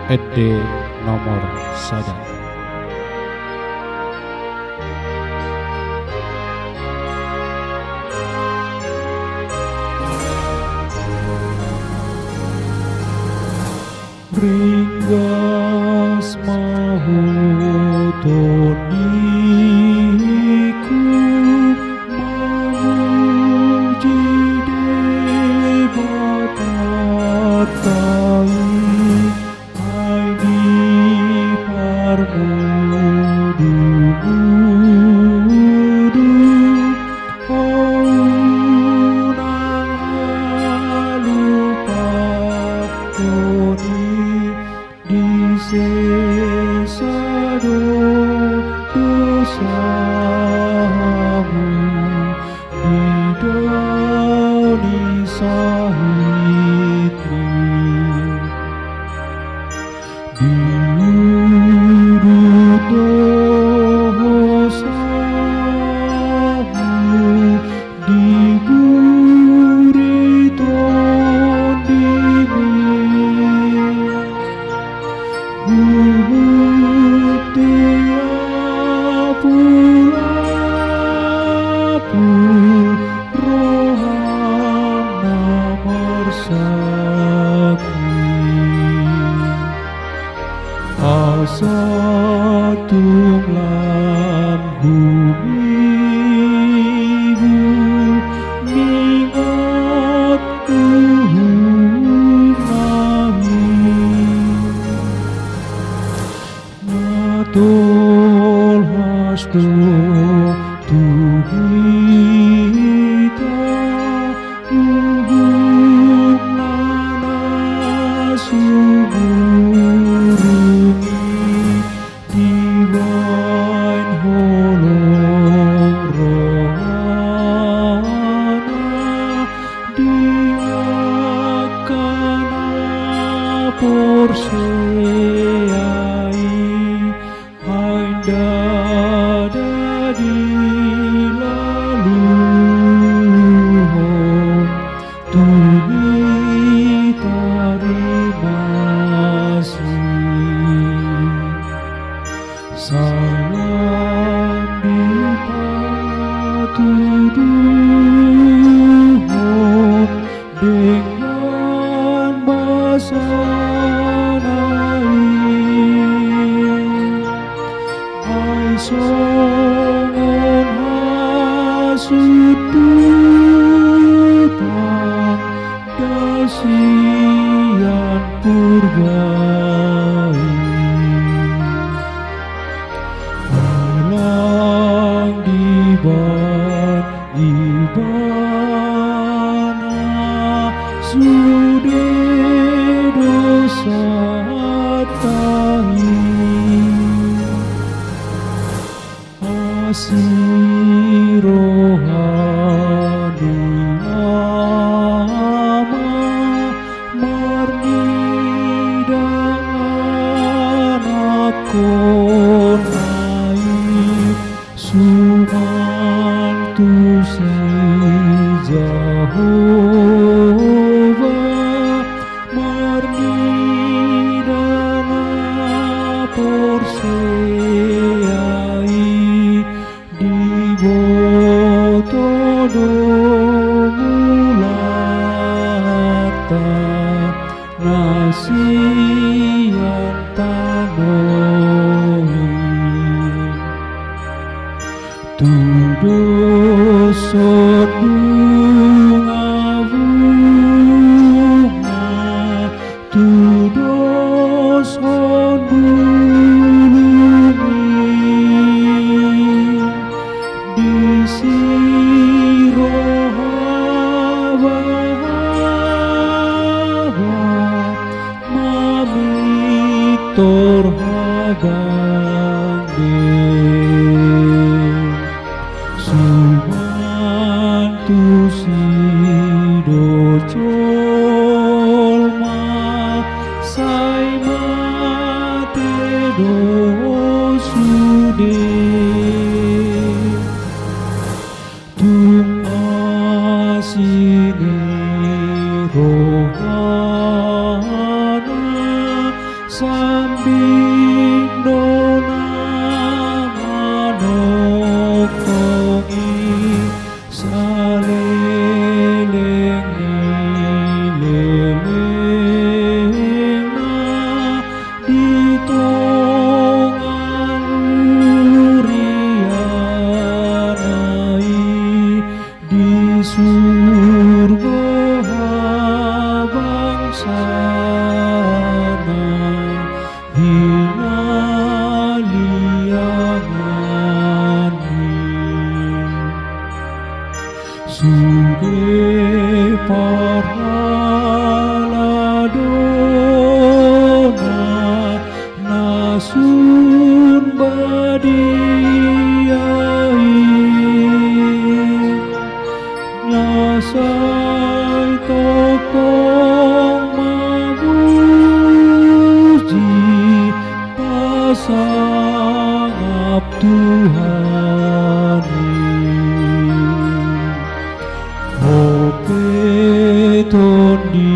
ED nomor sada. Ringgas mahutoniku memuji debatai hai di parmudu nang halupa disesado dosamu didoni sahitmu diurut dosamu diburi tondimi Asatung lam bumimu mingat Matol hasdo tuhita uhum nana suburungi diwain holong rohana diakana porseai dadi laluhon tuhi tarimasi salam dipatuduhon dengan basanai songon hasututang dasian purbai alang diban ibana sude dosa tahi Sirohani ama marnidan akonai sumantu si Jehovah marnidan porseai Botodo mulata nasian tanoi tudo sodunga bunga tudo sodungi Sirohawa mamitor hagange sumantu sidocol sai mate dosude tung asini rohana sambing dona manokongi saleleng nileleng ditongan urianai di surga bangsana hinaliangani suge parhaladona nasun badiai nyasai tokong mabuji pasangap Tuhani Ope tondi